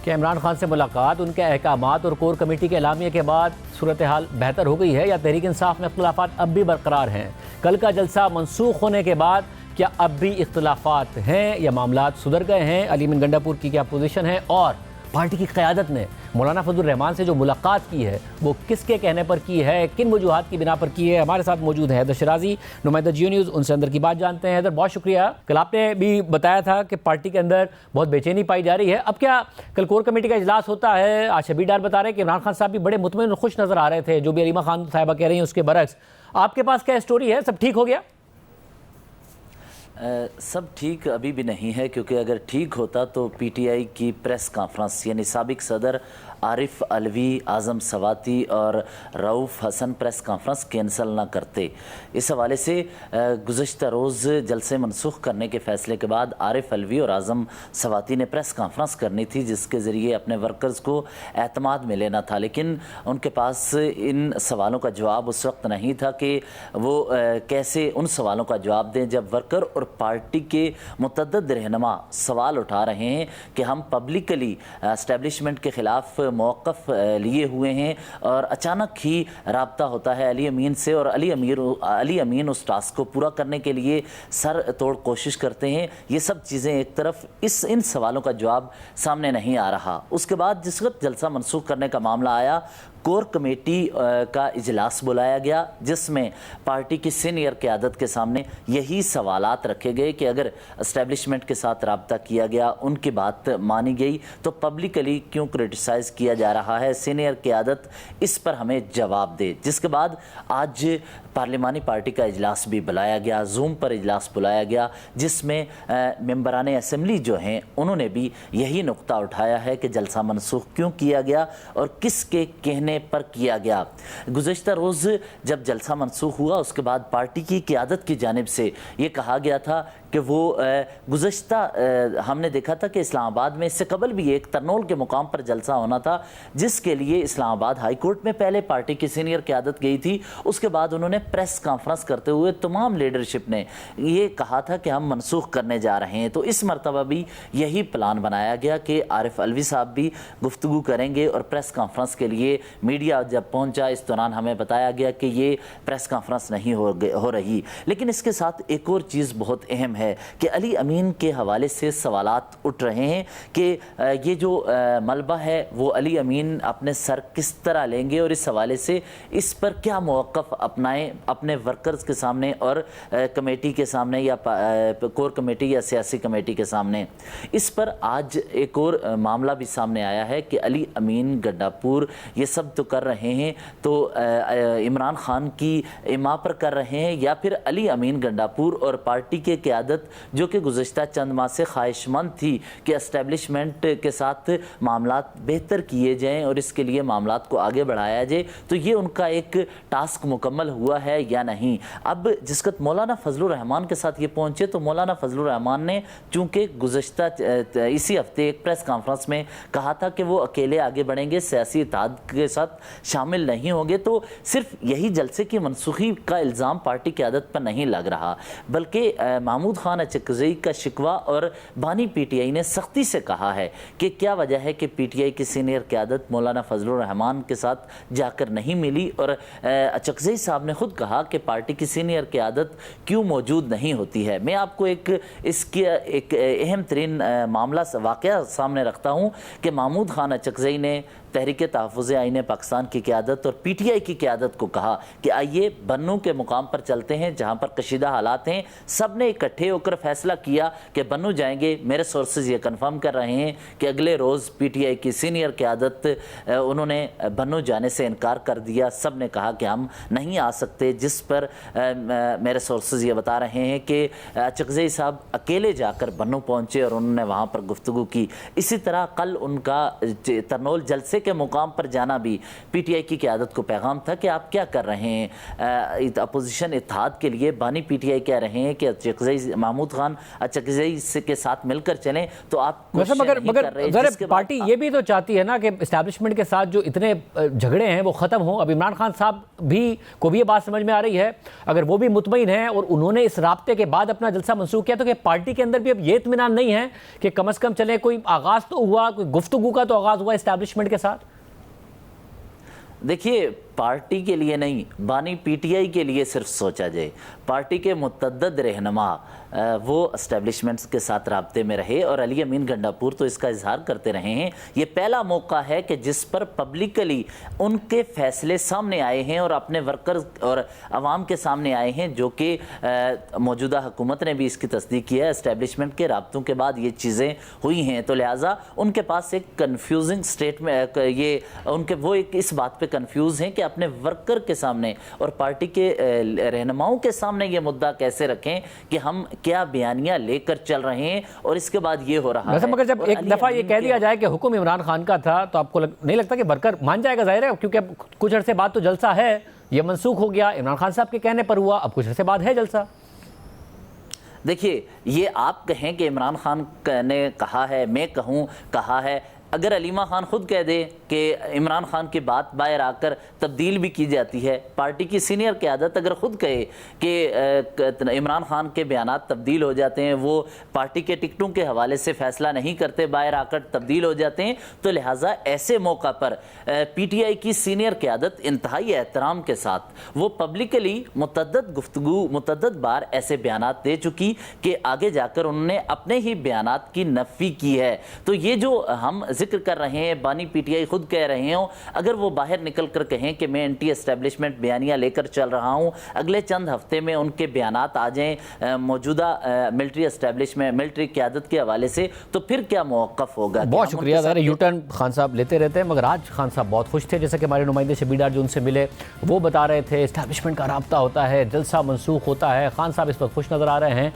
کہ عمران خان سے ملاقات، ان کے احکامات اور کور کمیٹی کے اعلامیے کے بعد صورتحال بہتر ہو گئی ہے یا تحریک انصاف میں اختلافات اب بھی برقرار ہیں؟ کل کا جلسہ منسوخ ہونے کے بعد کیا اب بھی اختلافات ہیں یا معاملات سدھر گئے ہیں؟ علی امین گنڈا پور کی کیا پوزیشن ہے؟ اور پارٹی کی قیادت نے مولانا فضل الرحمان سے جو ملاقات کی ہے وہ کس کے کہنے پر کی ہے، کن وجوہات کی بنا پر کی ہے؟ ہمارے ساتھ موجود ہے حیدر شرازی، نمائندہ جیو نیوز، ان سے اندر کی بات جانتے ہیں۔ حیدر، بہت شکریہ۔ کل آپ نے بھی بتایا تھا کہ پارٹی کے اندر بہت بے چینی پائی جا رہی ہے، اب کیا کل کور کمیٹی کا اجلاس ہوتا ہے؟ آج شبیر ڈار بتا رہے ہیں کہ عمران خان صاحب بھی بڑے مطمئن اور خوش نظر آ رہے تھے، جو بھی علیمہ خان صاحبہ کہہ رہی ہیں اس کے برعکس، آپ کے پاس کیا اسٹوری ہے؟ سب ٹھیک ہو گیا؟ سب ٹھیک ابھی بھی نہیں ہے، کیونکہ اگر ٹھیک ہوتا تو پی ٹی آئی کی پریس کانفرنس یعنی سابق صدر عارف علوی، اعظم سواتی اور رؤوف حسن پریس کانفرنس کینسل نہ کرتے۔ اس حوالے سے گزشتہ روز جلسے منسوخ کرنے کے فیصلے کے بعد عارف علوی اور اعظم سواتی نے پریس کانفرنس کرنی تھی، جس کے ذریعے اپنے ورکرز کو اعتماد میں لینا تھا، لیکن ان کے پاس ان سوالوں کا جواب اس وقت نہیں تھا کہ وہ کیسے ان سوالوں کا جواب دیں جب ورکر اور پارٹی کے متعدد رہنما سوال اٹھا رہے ہیں کہ ہم پبلکلی اسٹیبلشمنٹ کے خلاف موقف لیے ہوئے ہیں، اور اچانک ہی رابطہ ہوتا ہے علی امین سے، اور علی امین اس ٹاسک کو پورا کرنے کے لیے سر توڑ کوشش کرتے ہیں۔ یہ سب چیزیں ایک طرف، ان سوالوں کا جواب سامنے نہیں آ رہا۔ اس کے بعد جس وقت جلسہ منسوخ کرنے کا معاملہ آیا، کور کمیٹی کا اجلاس بلایا گیا، جس میں پارٹی کی سینئر قیادت کے سامنے یہی سوالات رکھے گئے کہ اگر اسٹیبلشمنٹ کے ساتھ رابطہ کیا گیا، ان کی بات مانی گئی، تو پبلکلی کیوں کرٹیسائز کیا جا رہا ہے؟ سینئر قیادت اس پر ہمیں جواب دے۔ جس کے بعد آج پارلیمانی پارٹی کا اجلاس بھی بلایا گیا، زوم پر اجلاس بلایا گیا، جس میں ممبران اسمبلی جو ہیں انہوں نے بھی یہی نقطہ اٹھایا ہے کہ جلسہ منسوخ کیوں کیا گیا اور کس کے کہنے پر کیا گیا۔ گزشتہ روز جب جلسہ منسوخ ہوا، اس کے بعد پارٹی کی قیادت کی جانب سے یہ کہا گیا تھا کہ وہ گزشتہ ہم نے دیکھا تھا کہ اسلام آباد میں اس سے قبل بھی ایک ترنول کے مقام پر جلسہ ہونا تھا، جس کے لیے اسلام آباد ہائی کورٹ میں پہلے پارٹی کی سینئر قیادت گئی تھی۔ اس کے بعد انہوں نے پریس کانفرنس کرتے ہوئے تمام لیڈرشپ نے یہ کہا تھا کہ ہم منسوخ کرنے جا رہے ہیں۔ تو اس مرتبہ بھی یہی پلان بنایا گیا کہ عارف علوی صاحب بھی گفتگو کریں گے، اور پریس کانفرنس کے لیے میڈیا جب پہنچا اس دوران ہمیں بتایا گیا کہ یہ پریس کانفرنس نہیں ہو رہی۔ لیکن اس کے ساتھ ایک اور چیز بہت اہم ہے کہ علی امین کے حوالے سے سوالات اٹھ رہے ہیں کہ یہ جو ملبہ ہے وہ علی امین اپنے سر کس طرح لیں گے، اور اس حوالے سے اس پر کیا موقف اپنائیں اپنے ورکرز کے سامنے اور کمیٹی کے سامنے، یا کور کمیٹی یا سیاسی کمیٹی کے سامنے۔ اس پر آج ایک اور معاملہ بھی سامنے آیا ہے کہ علی امین گنڈا پور یہ سب تو کر رہے ہیں تو عمران خان کی ایما پر کر رہے ہیں، یا پھر علی امین گنڈا پور اور پارٹی کے قیادت جو کہ گزشتہ چند ماہ سے خواہش مند تھی کہ اسٹیبلشمنٹ کے ساتھ معاملات بہتر کیے جائیں اور اس کے لیے معاملات کو آگے بڑھایا جائے، تو یہ ان کا ایک ٹاسک مکمل ہوا ہے یا نہیں؟ اب جس وقت مولانا فضل الرحمان کے ساتھ یہ پہنچے تو مولانا فضل الرحمان نے چونکہ گزشتہ اسی ہفتے ایک پریس کانفرنس میں کہا تھا کہ وہ اکیلے آگے بڑھیں گے، سیاسی اتحاد کے ساتھ شامل نہیں ہوں گے، تو صرف یہی جلسے کی منسوخی کا الزام پارٹی قیادت پر نہیں لگ رہا، بلکہ محمود خان اچکزئی کا شکوہ اور بانی پی ٹی آئی نے سختی سے کہا ہے کہ کیا وجہ ہے کہ پی ٹی آئی کی سینئر قیادت مولانا فضل الرحمان کے ساتھ جا کر نہیں ملی، اور اچکزئی صاحب نے خود کہا کہ پارٹی کی سینئر قیادت کیوں موجود نہیں ہوتی ہے۔ میں آپ کو اس کی ایک اہم ترین معاملہ واقعہ سامنے رکھتا ہوں کہ محمود خان اچکزئی نے تحریک تحفظ آئین پاکستان کی قیادت اور پی ٹی آئی کی قیادت کو کہا کہ آئیے بنو کے مقام پر چلتے ہیں جہاں پر کشیدہ حالات ہیں۔ سب نے اکٹھے ہو کر فیصلہ کیا کہ بنو جائیں گے۔ میرے سورسز یہ کنفرم کر رہے ہیں کہ اگلے روز پی ٹی آئی کی سینئر قیادت انہوں نے بنو جانے سے انکار کر دیا۔ سب نے کہا کہ ہم نہیں آ سکتے، جس پر میرے سورسز یہ بتا رہے ہیں کہ اچکزئی صاحب اکیلے جا کر بنو پہنچے اور انہوں نے وہاں پر گفتگو کی۔ اسی طرح کل ان کا ترنول جلسے کے مقام پر جانا بھی پی ٹی آئی کی قیادت کو پیغام تھا کہ آپ کیا کر رہے ہیں اپوزیشن اتحاد کے لیے۔ بانی پی ٹی آئی کہہ رہے ہیں کہ محمود خان اچکزئی کے ساتھ مل کر چلیں تو آپ مگر پارٹی یہ بھی تو چاہتی ہے نا کہ اسٹیبلشمنٹ کے ساتھ جو اتنے جھگڑے ہیں وہ ختم ہوں. اب عمران خان صاحب بھی کو بھی یہ بات سمجھ میں آ رہی ہے, اگر وہ بھی مطمئن ہیں اور انہوں نے اس رابطے کے بعد اپنا جلسہ منسوخ کیا تو کہ پارٹی کے اندر بھی اب یہ اطمینان نہیں ہے کہ کم از کم چلیں کوئی آغاز تو ہوا, کوئی گفتگو کا تو آغاز ہوا اسٹیبلشمنٹ کے ساتھ. دیکھیے پارٹی کے لیے نہیں, بانی پی ٹی آئی کے لیے صرف سوچا جائے. پارٹی کے متعدد رہنما وہ اسٹیبلشمنٹس کے ساتھ رابطے میں رہے اور علی امین گنڈاپور تو اس کا اظہار کرتے رہے ہیں. یہ پہلا موقع ہے کہ جس پر پبلکلی ان کے فیصلے سامنے آئے ہیں اور اپنے ورکرز اور عوام کے سامنے آئے ہیں, جو کہ موجودہ حکومت نے بھی اس کی تصدیق کی ہے. اسٹیبلشمنٹ کے رابطوں کے بعد یہ چیزیں ہوئی ہیں, تو لہٰذا ان کے پاس ایک کنفیوزنگ سٹیٹ میں وہ ایک اس بات پہ کنفیوز ہیں کہ اپنے ورکر کے سامنے اور پارٹی کے رہنماؤں کے سامنے یہ مدعا کیسے رکھیں کہ ہم کیا بیانیہ لے کر چل رہے ہیں اور اس کے بعد یہ ہو رہا ہے. مگر جب ایک دفعہ یہ کہہ دیا جائے کہ حکم عمران خان کا تھا تو آپ کو نہیں لگتا کہ ورکر مان جائے گا؟ ظاہر ہے کیونکہ اب کچھ عرصے بعد تو جلسہ ہے, یہ منسوخ ہو گیا, عمران خان صاحب کے کہنے پر ہوا, اب کچھ عرصے بعد ہے جلسہ. دیکھیے یہ آپ کہیں کہ عمران خان نے کہا ہے, میں کہوں کہا ہے, اگر علیمہ خان خود کہہ دے کہ عمران خان کی بات باہر آ کر تبدیل بھی کی جاتی ہے, پارٹی کی سینئر قیادت اگر خود کہے کہ عمران خان کے بیانات تبدیل ہو جاتے ہیں, وہ پارٹی کے ٹکٹوں کے حوالے سے فیصلہ نہیں کرتے, باہر آ کر تبدیل ہو جاتے ہیں, تو لہٰذا ایسے موقع پر پی ٹی آئی کی سینئر قیادت انتہائی احترام کے ساتھ وہ پبلکلی متعدد بار ایسے بیانات دے چکی کہ آگے جا کر انہوں نے اپنے ہی بیانات کی نفی کی ہے. تو یہ جو ہم ذکر کر رہے ہیں, بانی پی ٹی آئی خود کہہ رہے ہوں, اگر وہ باہر نکل کر کہیں کہ میں اینٹی اسٹیبلشمنٹ بیانیہ لے کر چل رہا ہوں, اگلے چند ہفتے میں ان کے بیانات آ جائیں موجودہ ملٹری اسٹیبلشمنٹ ملٹری قیادت کے حوالے سے, تو پھر کیا موقف ہوگا؟ بہت شکریہ. ظاہر یو ٹرن خان صاحب لیتے رہتے ہیں, مگر آج خان صاحب بہت خوش تھے, جیسا کہ ہمارے نمائندے شبیر ڈار جو ان سے ملے وہ بتا رہے تھے اسٹیبلشمنٹ کا رابطہ ہوتا ہے, جلسہ منسوخ ہوتا ہے. خان صاحب اس وقت خوش نظر آ رہے ہیں.